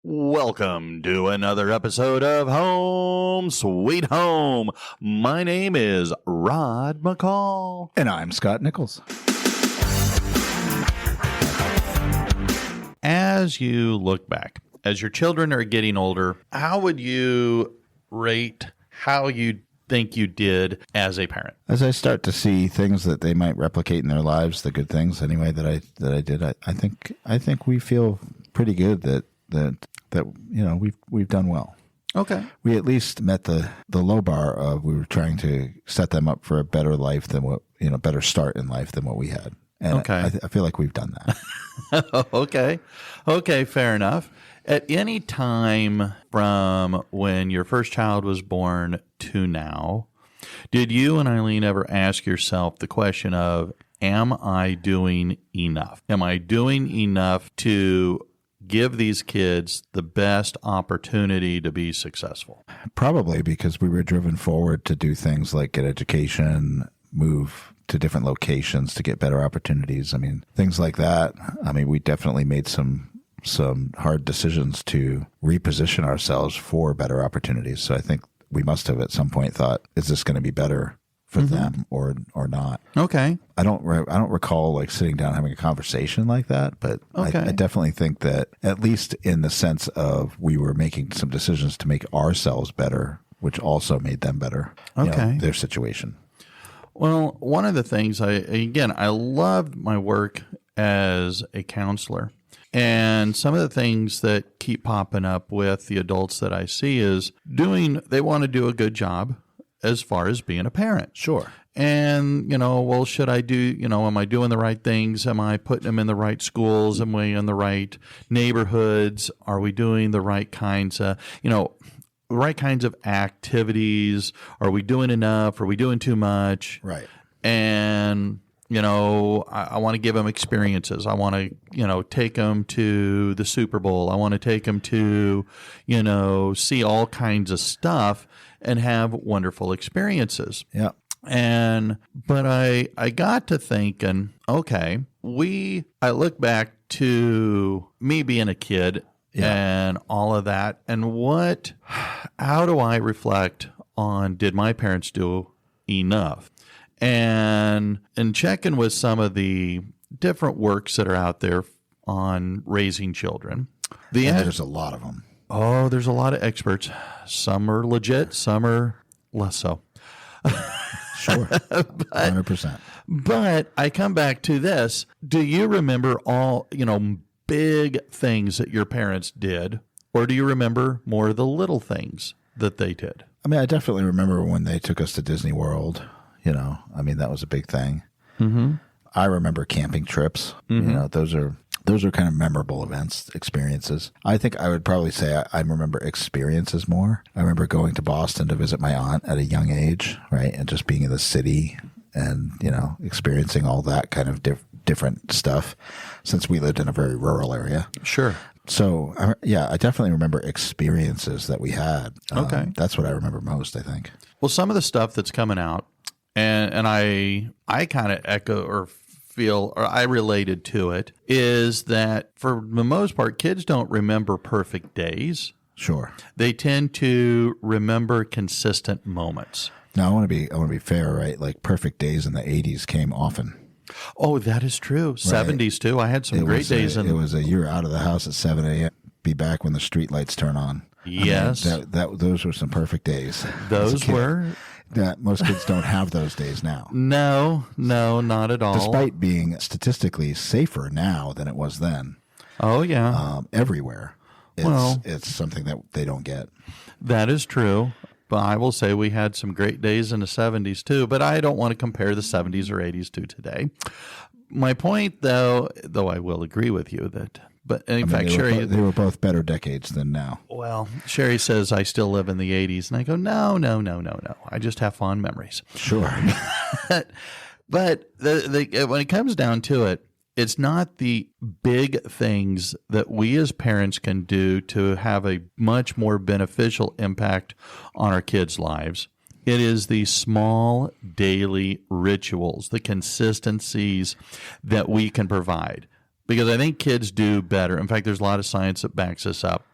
Welcome to another episode of Home Sweet Home. My name is Rod McCall. And I'm Scott Nichols. As you look back, as your children are getting older, how would you rate how you think you did as a parent? As I start to see things that they might replicate in their lives, the good things anyway that I did, I think we feel pretty good that you know we've done well. Okay. We at least met the low bar of we were trying to set them up for a better life than better start in life than what we had. And okay. I feel like we've done that. Okay, fair enough. At any time from when your first child was born to now, did you and Eileen ever ask yourself the question of, am I doing enough? Am I doing enough to give these kids the best opportunity to be successful? Probably because we were driven forward to do things like get education, move to different locations to get better opportunities. I mean, things like that. I mean, we definitely made some hard decisions to reposition ourselves for better opportunities. So I think we must have at some point thought, is this going to be better for them or not? Okay. I don't recall like sitting down having a conversation like that, but okay. I definitely think that at least in the sense of we were making some decisions to make ourselves better, which also made them better. Okay. Their situation. Well, one of the things I loved my work as a counselor. And some of the things that keep popping up with the adults that I see is they want to do a good job as far as being a parent. Sure. And, well, should I do, am I doing the right things? Am I putting them in the right schools? Am I in the right neighborhoods? Are we doing the right kinds of, right kinds of activities? Are we doing enough? Are we doing too much? Right. And I want to give them experiences. I want to, take them to the Super Bowl. I want to take them to, see all kinds of stuff and have wonderful experiences. Yeah. But I got to thinking, okay, I look back to me being a kid and all of that. And how do I reflect on, did my parents do enough? And checking with some of the different works that are out there on raising children. There's a lot of them. Oh, there's a lot of experts. Some are legit, some are less so. Sure, 100%. But I come back to this. Do you remember all, big things that your parents did? Or do you remember more of the little things that they did? I mean, I definitely remember when they took us to Disney World. That was a big thing. Mm-hmm. I remember camping trips. Mm-hmm. Those are kind of memorable events, experiences. I think I would probably say I remember experiences more. I remember going to Boston to visit my aunt at a young age, right? And just being in the city and, experiencing all that kind of different stuff since we lived in a very rural area. Sure. So, I definitely remember experiences that we had. Okay. That's what I remember most, I think. Well, some of the stuff that's coming out, and I kind of echo or feel, or I related to it, is that for the most part, kids don't remember perfect days. Sure. They tend to remember consistent moments. Now, I want to be fair, right? Like perfect days in the 80s came often. Oh, that is true. Right. 70s too. I had some great days. It was a you're out of the house at 7 a.m. Be back when the street lights turn on. Yes. Those were some perfect days. Those were. That most kids don't have those days now. No, not at all. Despite being statistically safer now than it was then. Oh, yeah. Everywhere. It's something that they don't get. That is true. But I will say we had some great days in the 70s too, but I don't want to compare the 70s or 80s to today. My point, though I will agree with you that, but in fact, Sherry, they were both better decades than now. Well, Sherry says I still live in the 80s, and I go, no. I just have fond memories. Sure. But when it comes down to it, it's not the big things that we as parents can do to have a much more beneficial impact on our kids' lives. It is the small daily rituals, the consistencies that we can provide. because I think kids do better. In fact, there's a lot of science that backs this up.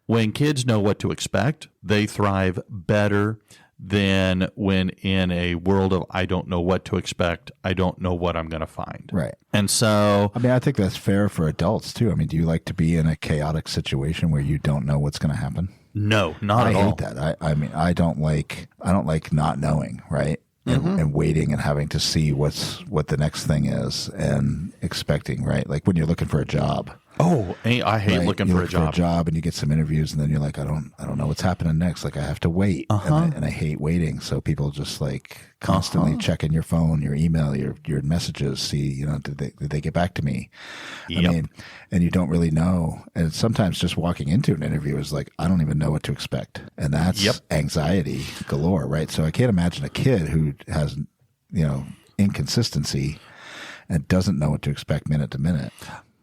When kids know what to expect, they thrive better than when in a world of I don't know what to expect, I don't know what I'm going to find. Right. And so, I mean, I think that's fair for adults too. I mean, do you like to be in a chaotic situation where you don't know what's going to happen? no, not at I all. hate that. I mean, I don't like not knowing, right? And waiting and having to see what the next thing is and expecting, right? Like when you're looking for a job. Oh, I hate Right? looking You for a look job. For a job, and you get some interviews, and then you're like, I don't know what's happening next. Like I have to wait, and I hate waiting. So people just like constantly checking your phone, your email, your messages. See, did they get back to me? Yep. I mean, and you don't really know. And sometimes just walking into an interview is like, I don't even know what to expect, and that's anxiety galore, right? So I can't imagine a kid who has inconsistency and doesn't know what to expect minute to minute.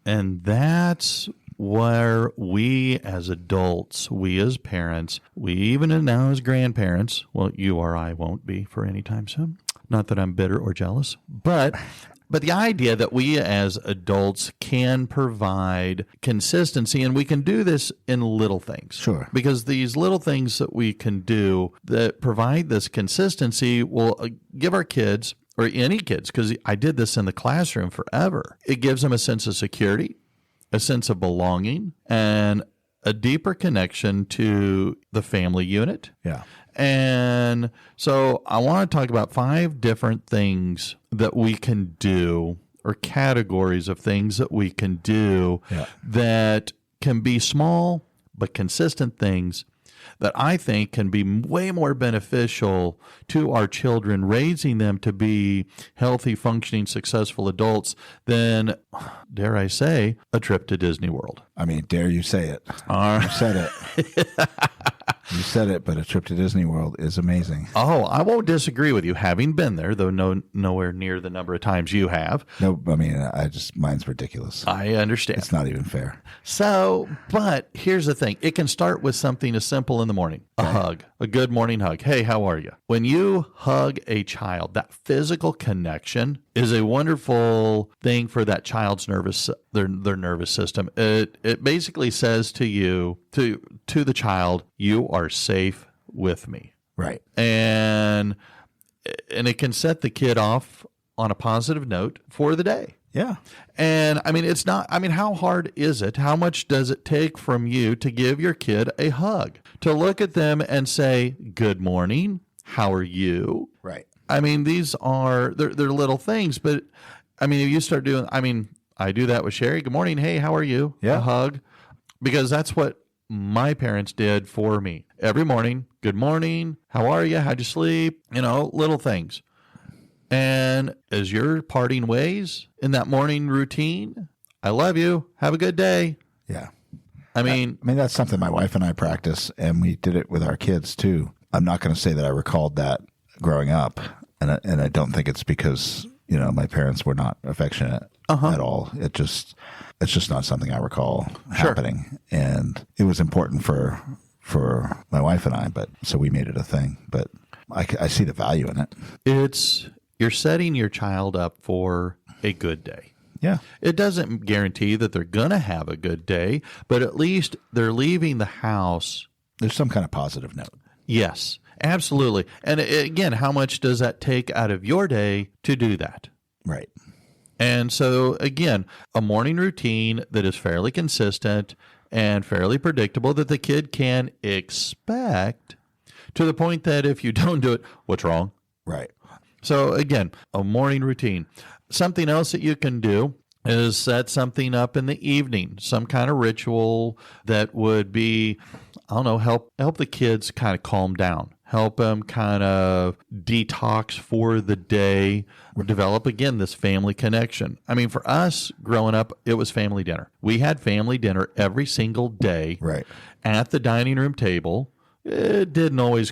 And that's where we as adults, we as parents, we even now as grandparents, well, you or I won't be for any time soon. Not that I'm bitter or jealous, but the idea that we as adults can provide consistency, and we can do this in little things. Sure. Because these little things that we can do that provide this consistency will give our kids, or any kids, because I did this in the classroom forever, it gives them a sense of security, a sense of belonging, and a deeper connection to the family unit. Yeah. And so I want to talk about 5 different things that we can do, or categories of things that we can do that can be small but consistent things that I think can be way more beneficial to our children, raising them to be healthy, functioning, successful adults than, dare I say, a trip to Disney World. I mean, dare you say it. You said it. You said it, but a trip to Disney World is amazing. Oh, I won't disagree with you, having been there, though nowhere near the number of times you have. No, I mean, mine's ridiculous. I understand. It's not even fair. So, but here's the thing. It can start with something as simple in the morning. A hug, a good morning hug. Hey, how are you? When you hug a child, that physical connection is a wonderful thing for that child's their nervous system. It basically says to you, to the child, you are safe with me. Right. And it can set the kid off on a positive note for the day. Yeah. And how hard is it? How much does it take from you to give your kid a hug? To look at them and say, good morning, how are you? Right. I mean, they're little things, but I mean, if you start doing, I do that with Sherry. Good morning. Hey, how are you? Yeah. A hug. Because that's what my parents did for me. Every morning, good morning. How are you? How'd you sleep? Little things. And as you're parting ways in that morning routine, I love you. Have a good day. Yeah. I mean, that's something my wife and I practice, and we did it with our kids too. I'm not going to say that I recalled that growing up, and I don't think it's because my parents were not affectionate at all. It's just not something I recall happening, and it was important for my wife and I. But so we made it a thing. But I see the value in it. You're setting your child up for a good day. Yeah. It doesn't guarantee that they're going to have a good day, but at least they're leaving the house. There's some kind of positive note. Yes, absolutely. And again, how much does that take out of your day to do that? Right. And so, again, a morning routine that is fairly consistent and fairly predictable that the kid can expect, to the point that if you don't do it, what's wrong? Right. So, again, a morning routine. Something else that you can do is set something up in the evening, some kind of ritual that would be, help the kids kind of calm down, help them kind of detox for the day, or develop, again, this family connection. I mean, for us growing up, it was family dinner. We had family dinner every single day at the dining room table. It didn't always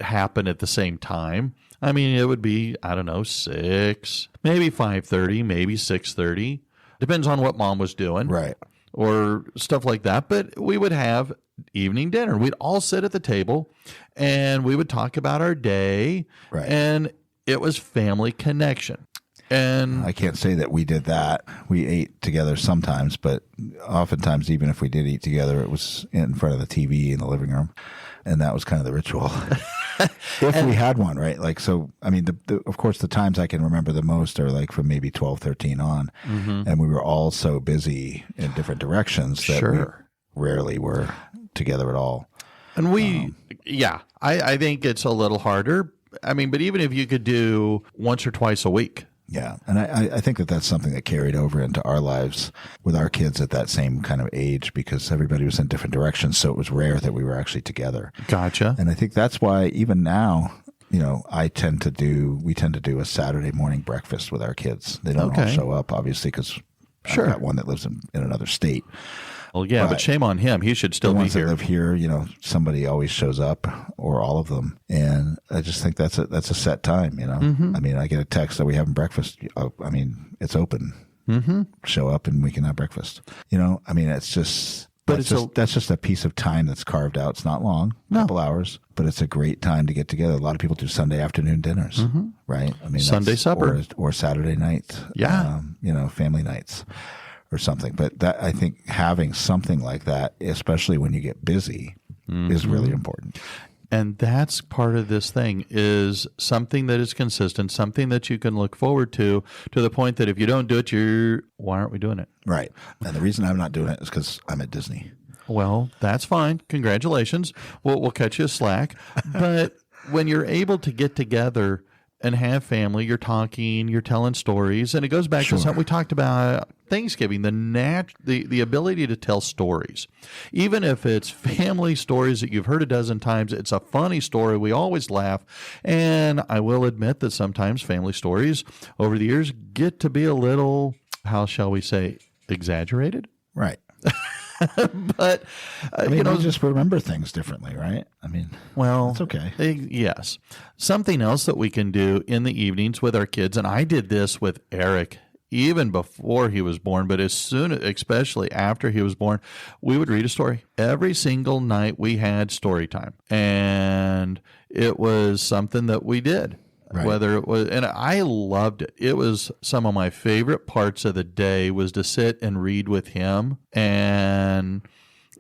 happen at the same time. I mean, it would be, 6, maybe 5:30, maybe 6:30. Depends on what mom was doing. Right. Or stuff like that. But we would have evening dinner. We'd all sit at the table and we would talk about our day. Right. And it was family connection. And I can't say that we did that. We ate together sometimes, but oftentimes, even if we did eat together, it was in front of the TV in the living room. And that was kind of the ritual. If we had one, right? Like, so, I mean, of course, the times I can remember the most are like from maybe 12, 13 on. Mm-hmm. And we were all so busy in different directions that we rarely were together at all. And I think it's a little harder. I mean, but even if you could do once or twice a week. Yeah. And I think that that's something that carried over into our lives with our kids at that same kind of age, because everybody was in different directions. So it was rare that we were actually together. Gotcha. And I think that's why even now, you know, we tend to do a Saturday morning breakfast with our kids. They don't all show up, obviously, because I've got one that lives in another state. Well, yeah, but shame on him. He should still be here. The ones that live here, you know, somebody always shows up, or all of them. And I just think that's a set time, you know. Mm-hmm. I mean, I get a text that we having breakfast. I mean, it's open. Mm-hmm. Show up and we can have breakfast. You know, I mean, it's just... But that's just a piece of time that's carved out. It's not long, a couple hours, but it's a great time to get together. A lot of people do Sunday afternoon dinners, right? I mean, Sunday supper. Or Saturday night, you know, family nights or something. But that, I think having something like that, especially when you get busy, is really important. And that's part of this thing, is something that is consistent, something that you can look forward to the point that if you don't do it, why aren't we doing it? Right. And the reason I'm not doing it is because I'm at Disney. Well, that's fine. Congratulations. We'll cut you a slack. But when you're able to get together and have family, you're talking, you're telling stories, and it goes back to something we talked about Thanksgiving, the ability to tell stories. Even if it's family stories that you've heard a dozen times, it's a funny story. We always laugh. And I will admit that sometimes family stories over the years get to be a little, how shall we say, exaggerated. Right. But, I mean, we just remember things differently, right? I mean, well, it's okay. Yes. Something else that we can do in the evenings with our kids, and I did this with Eric even before he was born, but especially after he was born, we would read a story. Every single night we had story time, and it was something that we did. Right. Whether it was, and I loved it. It was some of my favorite parts of the day was to sit and read with him. And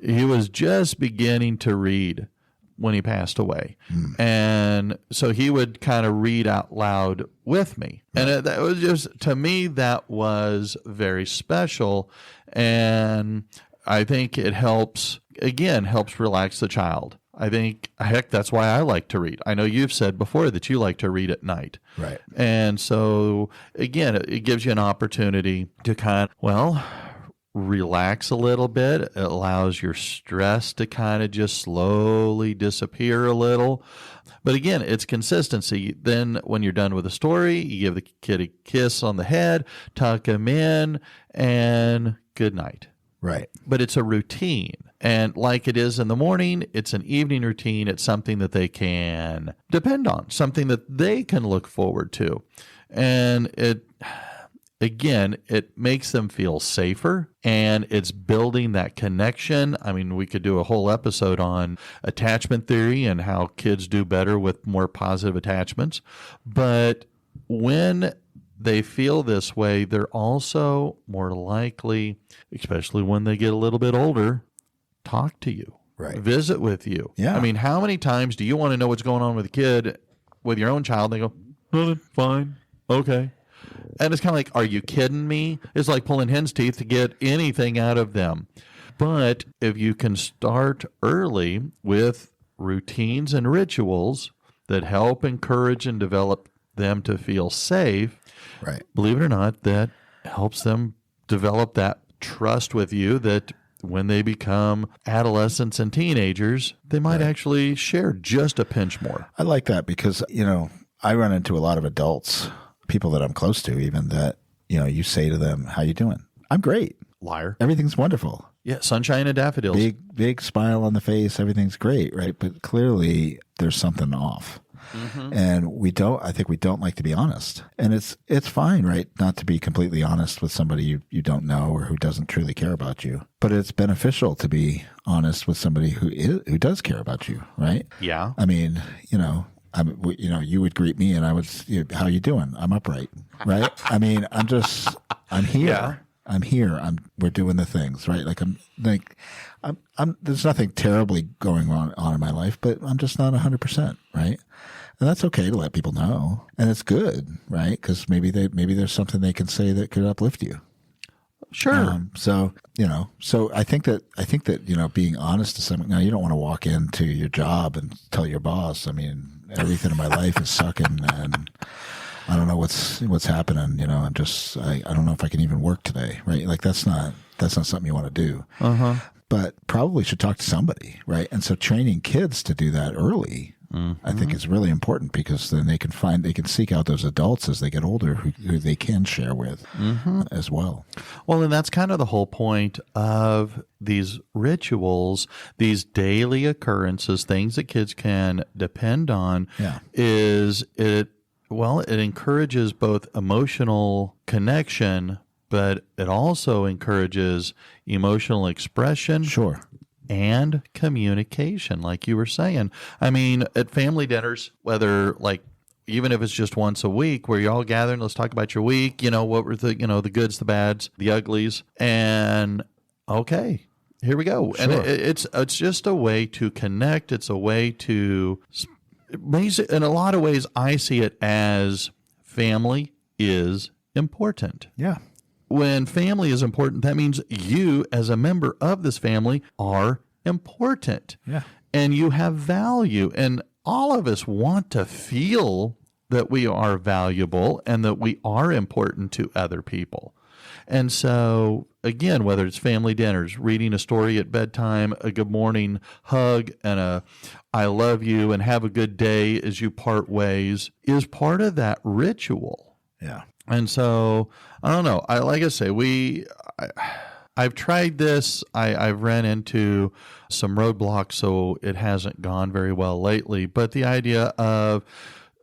he was just beginning to read when he passed away. And so he would kind of read out loud with me. And that was just, to me, that was very special. And I think it helps relax the child. I think, heck, that's why I like to read. I know you've said before that you like to read at night. Right. And so, again, it gives you an opportunity to kind of, relax a little bit. It allows your stress to kind of just slowly disappear a little. But again, it's consistency. Then when you're done with a story, you give the kid a kiss on the head, tuck him in, and good night. Right. But it's a routine. And like it is in the morning, it's an evening routine. It's something that they can depend on, something that they can look forward to. And it makes them feel safer, and it's building that connection. I mean, we could do a whole episode on attachment theory and how kids do better with more positive attachments. But when they feel this way, they're also more likely, especially when they get a little bit older, talk to you, right? Visit with you. Yeah. I mean, how many times do you want to know what's going on with a kid, with your own child? And they go, nothing, fine, okay. And it's kind of like, are you kidding me? It's like pulling hen's teeth to get anything out of them. But if you can start early with routines and rituals that help encourage and develop them to feel safe, right? Believe it or not, that helps them develop that trust with you that when they become adolescents and teenagers, they might actually share just a pinch more. I like that because, I run into a lot of adults, people that I'm close to even, that, you say to them, how you doing? I'm great. Liar. Everything's wonderful. Yeah, sunshine and daffodils. Big smile on the face. Everything's great, right? But clearly there's something off. Mm-hmm. And I think we don't like to be honest. And it's fine, right? Not to be completely honest with somebody you don't know or who doesn't truly care about you. But it's beneficial to be honest with somebody who does care about you, right? Yeah. I mean, you would greet me and I would, how you doing? I'm upright, right? I mean, I'm here. Yeah. I'm here. We're doing the things, right? There's nothing terribly going on in my life, but I'm just not 100%, right? And that's okay to let people know. And it's good, right? Because maybe there's something they can say that could uplift you. Sure. So I think that, being honest to someone, now you don't want to walk into your job and tell your boss, I mean, everything in my life is sucking and I don't know what's happening. I don't know if I can even work today, right? Like that's not something you want to do. Uh-huh. But probably should talk to somebody, right? And so training kids to do that early, I think is really important because then they can seek out those adults as they get older who they can share with as well. Well, and that's kind of the whole point of these rituals, these daily occurrences, things that kids can depend on. Yeah. It encourages both emotional connection, but it also encourages emotional expression. Sure. And communication, like you were saying. I mean, at family dinners, whether even if it's just once a week where you're all gathering, let's talk about your week, what were the goods, the bads, the uglies, and okay, here we go. Sure. And it's just a way to connect. It's a way to, in a lot of ways, I see it as family is important. Yeah. When family is important, that means you as a member of this family are important. Yeah. And you have value. And all of us want to feel that we are valuable and that we are important to other people. And so, again, whether it's family dinners, reading a story at bedtime, a good morning hug, and a I love you and have a good day as you part ways is part of that ritual. Yeah. And so, I don't know. I've tried this. I've ran into some roadblocks, so it hasn't gone very well lately. But the idea of,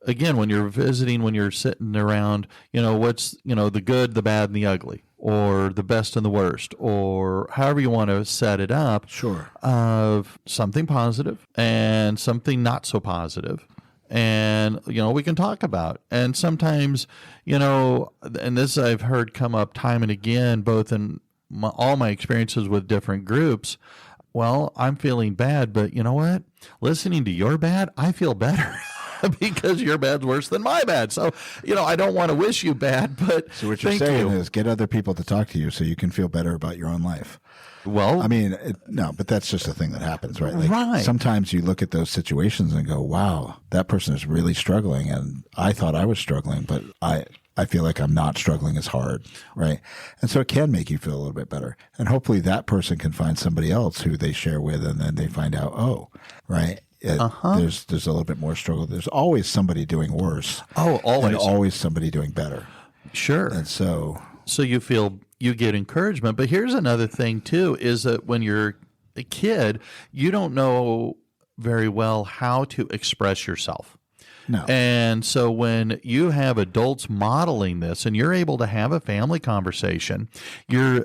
again, when you're visiting, when you're sitting around, what's, the good, the bad, and the ugly, or the best and the worst, or however you want to set it up. Sure. Of something positive and something not so positive. And, we can talk about. And sometimes, and this I've heard come up time and again, both in all my experiences with different groups. Well, I'm feeling bad, but you know what? Listening to your bad, I feel better because your bad's worse than my bad. So, I don't want to wish you bad, but so what you're saying is get other people to talk to you so you can feel better about your own life. Well, I mean, no, but that's just a thing that happens, right? Right. Sometimes you look at those situations and go, wow, that person is really struggling. And I thought I was struggling, but I feel like I'm not struggling as hard, right? And so it can make you feel a little bit better. And hopefully that person can find somebody else who they share with, and then they find out, oh, right, there's a little bit more struggle. There's always somebody doing worse. Oh, always. And always somebody doing better. Sure. And so you get encouragement. But here's another thing, too, is that when you're a kid, you don't know very well how to express yourself. No. And so when you have adults modeling this and you're able to have a family conversation, you're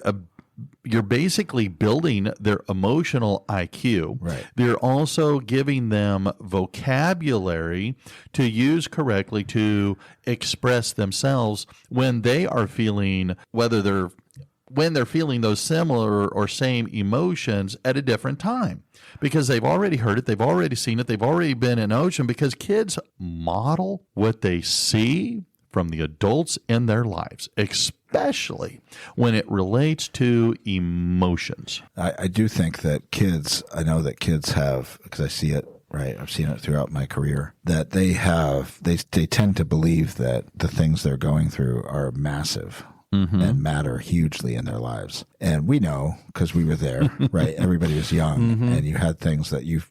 basically building their emotional IQ. Right. They're also giving them vocabulary to use correctly to express themselves when they are feeling, when they're feeling those similar or same emotions at a different time, because they've already heard it, they've already seen it, they've already been in ocean, because kids model what they see from the adults in their lives, especially when it relates to emotions. I do think that I know that kids have, because I see it, right? I've seen it throughout my career, that they tend to believe that the things they're going through are massive. And matter hugely in their lives. And we know, because we were there, right? Everybody was young, and you had things that you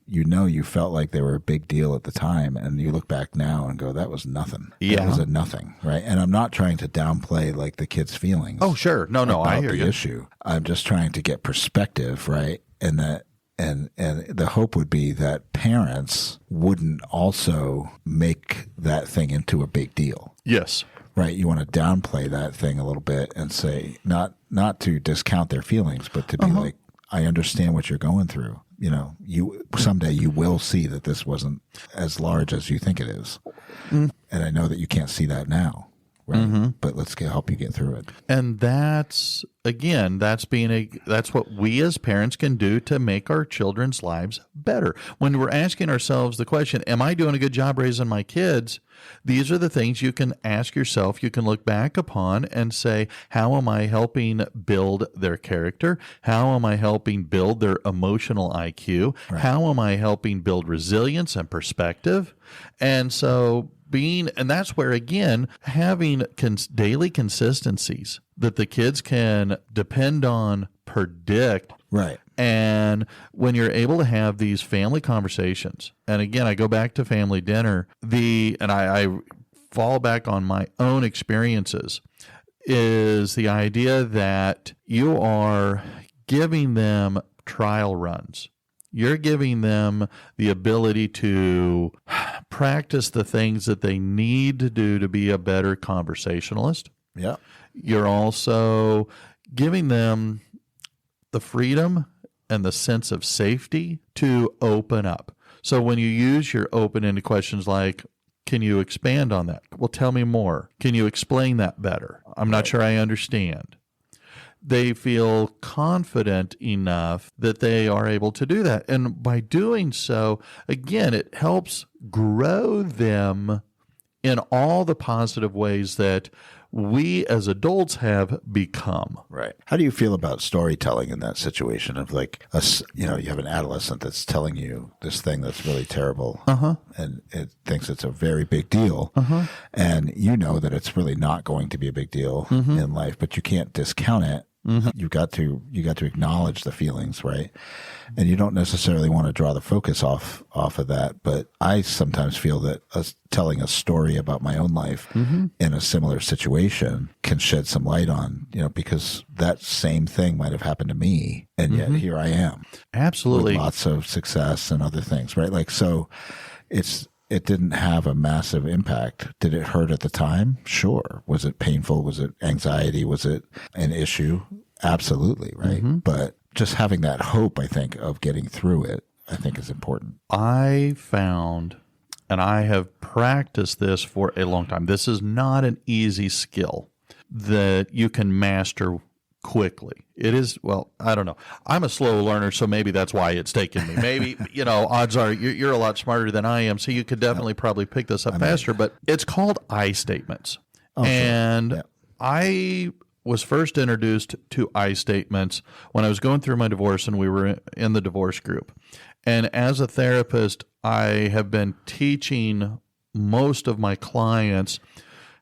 felt like they were a big deal at the time, and you look back now and go, that was nothing. Yeah. That was a nothing, right? And I'm not trying to downplay like the kids' feelings. Oh, sure. No, I hear you. Issue. I'm just trying to get perspective, right? And that and the hope would be that parents wouldn't also make that thing into a big deal. Yes. Right, you want to downplay that thing a little bit and say, not to discount their feelings, but to be like, I understand what you're going through. someday you will see that this wasn't as large as you think it is. And I know that you can't see that now. Right. But let's help you get through it. And that's what we as parents can do to make our children's lives better. When we're asking ourselves the question, am I doing a good job raising my kids? These are the things you can ask yourself. You can look back upon and say, how am I helping build their character? How am I helping build their emotional IQ? Right. How am I helping build resilience and perspective? And so and that's where, again, having daily consistencies that the kids can depend on, predict. Right. And when you're able to have these family conversations, and again, I go back to family dinner, and I fall back on my own experiences, is the idea that you are giving them trial runs. You're giving them the ability to practice the things that they need to do to be a better conversationalist. Yeah. You're also giving them the freedom and the sense of safety to open up. So when you use your open-ended questions like, can you expand on that? Well, tell me more. Can you explain that better? I'm not sure I understand. They feel confident enough that they are able to do that. And by doing so, again, it helps grow them in all the positive ways that we as adults have become. Right. How do you feel about storytelling in that situation of like, you have an adolescent that's telling you this thing that's really terrible and it thinks it's a very big deal. And you know that it's really not going to be a big deal in life, but you can't discount it. You got to acknowledge the feelings, right? And you don't necessarily want to draw the focus off of that. But I sometimes feel that telling a story about my own life in a similar situation can shed some light on, because that same thing might have happened to me, and yet here I am, absolutely, with lots of success and other things, right? Like, so it didn't have a massive impact. Did it hurt at the time? Sure. Was it painful? Was it anxiety? Was it an issue? Absolutely, right? But just having that hope, I think, of getting through it, I think is important. I found, and I have practiced this for a long time, this is not an easy skill that you can master quickly. It is, well, I don't know. I'm a slow learner, so maybe that's why it's taken me. Maybe, odds are you're a lot smarter than I am, so you could definitely probably pick this up faster, but it's called I statements. And I was first introduced to I statements when I was going through my divorce and we were in the divorce group. And as a therapist, I have been teaching most of my clients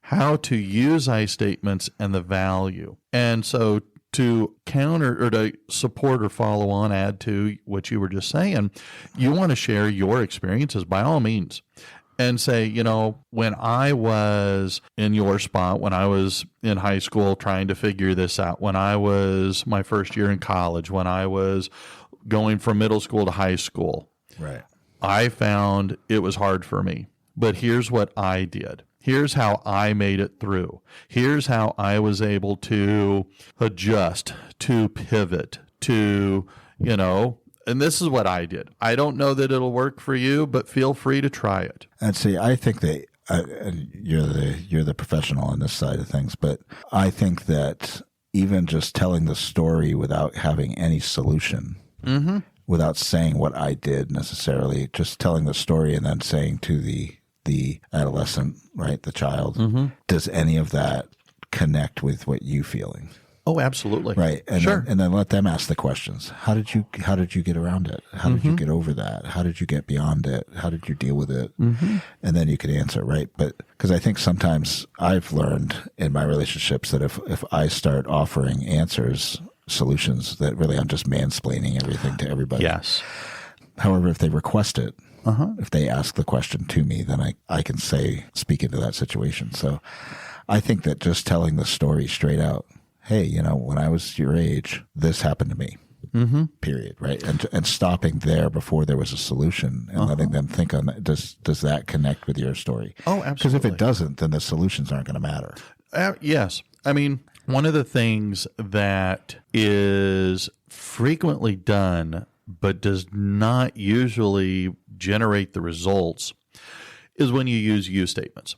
how to use I statements and the value. And so to counter or to support or follow on, add to what you were just saying, you want to share your experiences by all means and say, when I was in your spot, when I was in high school trying to figure this out, when I was my first year in college, when I was going from middle school to high school, right, I found it was hard for me. But here's what I did. Here's how I made it through. Here's how I was able to adjust, to pivot, to, and this is what I did. I don't know that it'll work for you, but feel free to try it. And see, I think that you're the professional on this side of things, but I think that even just telling the story without having any solution, without saying what I did necessarily, just telling the story and then saying to the adolescent, right, the child, does any of that connect with what you feeling? Oh, absolutely. Right. And sure. Then let them ask the questions. How did you get around it? How did you get over that? How did you get beyond it? How did you deal with it? And then you could answer, right? But because I think sometimes I've learned in my relationships that if I start offering answers, solutions, that really I'm just mansplaining everything to everybody. Yes. However, if they request it, if they ask the question to me, then I can speak into that situation. So I think that just telling the story straight out, hey, when I was your age, this happened to me, period, right? And stopping there before there was a solution and letting them think on that. Does that connect with your story? Oh, absolutely. Because if it doesn't, then the solutions aren't going to matter. Yes. I mean, one of the things that is frequently done but does not usually generate the results is when you use you statements.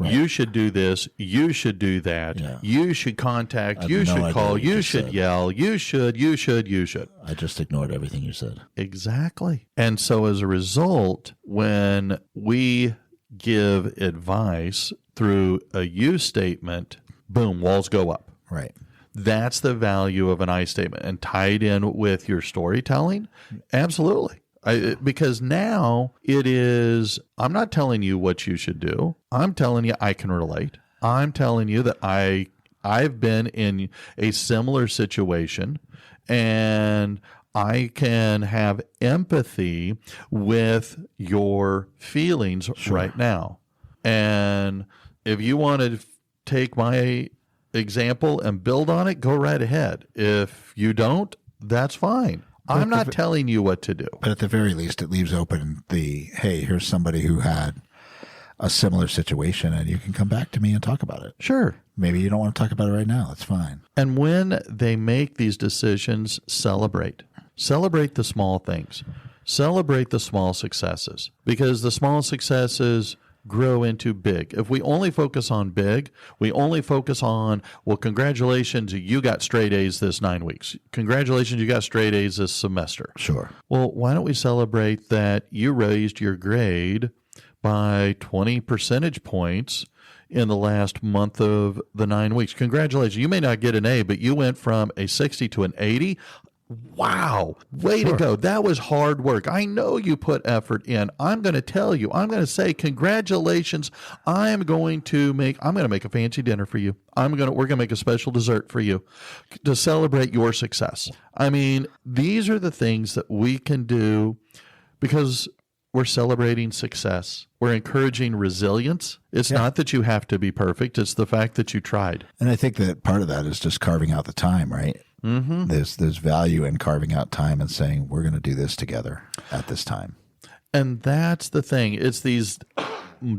Right. You should do this. You should do that. Yeah. You should contact. You should call. You should yell. You should. I just ignored everything you said. Exactly. And so as a result, when we give advice through a you statement, boom, walls go up. Right. That's the value of an I statement. And tied in with your storytelling, absolutely. Because now it is, I'm not telling you what you should do. I'm telling you I can relate. I'm telling you that I've been in a similar situation, and I can have empathy with your feelings right now. And if you want to take my example and build on it, go right ahead. If you don't, that's fine. I'm not telling you what to do. But at the very least, it leaves open hey, here's somebody who had a similar situation, and you can come back to me and talk about it. Sure. Maybe you don't want to talk about it right now. That's fine. And when they make these decisions, celebrate. Celebrate the small things. Celebrate the small successes, because the small successes grow into big. If we only focus on big, we only focus on, well, congratulations, you got straight A's this 9 weeks. Congratulations, you got straight A's this semester. Sure. Well, why don't we celebrate that you raised your grade by 20 percentage points in the last month of the 9 weeks? Congratulations. You may not get an A, but you went from a 60 to an 80. Wow. Way to go. That was hard work. I know you put effort in. I'm going to tell you, I'm going to say, congratulations. I'm going to make a fancy dinner for you. We're going to make a special dessert for you to celebrate your success. I mean, these are the things that we can do because we're celebrating success. We're encouraging resilience. It's not that you have to be perfect. It's the fact that you tried. And I think that part of that is just carving out the time, right? Mm-hmm. There's value in carving out time and saying, we're going to do this together at this time. And that's the thing. It's these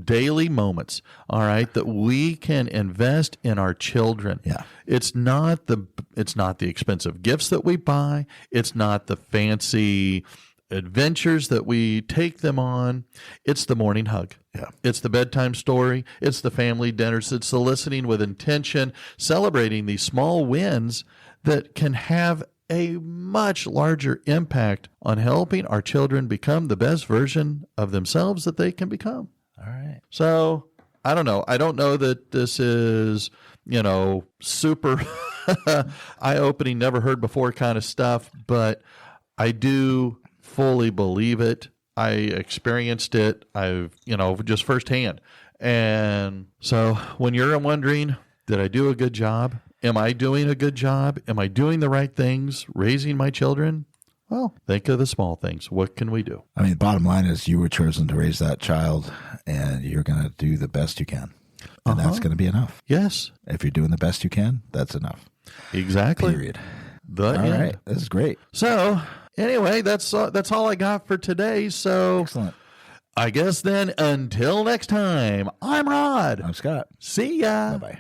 daily moments, all right, that we can invest in our children. Yeah. It's not the expensive gifts that we buy. It's not the fancy adventures that we take them on. It's the morning hug. Yeah. It's the bedtime story. It's the family dinners. It's the listening with intention, celebrating these small wins that can have a much larger impact on helping our children become the best version of themselves that they can become. All right. So I don't know. I don't know that this is, super eye-opening, never heard before kind of stuff, but I do fully believe it. I experienced it. I've, just firsthand. And so when you're wondering, did I do a good job? Am I doing a good job? Am I doing the right things, raising my children? Well, think of the small things. What can we do? I mean, bottom line is you were chosen to raise that child, and you're going to do the best you can. And that's going to be enough. Yes. If you're doing the best you can, that's enough. Exactly. Period. All right. This is great. So anyway, that's all I got for today. So excellent. I guess then until next time, I'm Rod. I'm Scott. See ya. Bye-bye.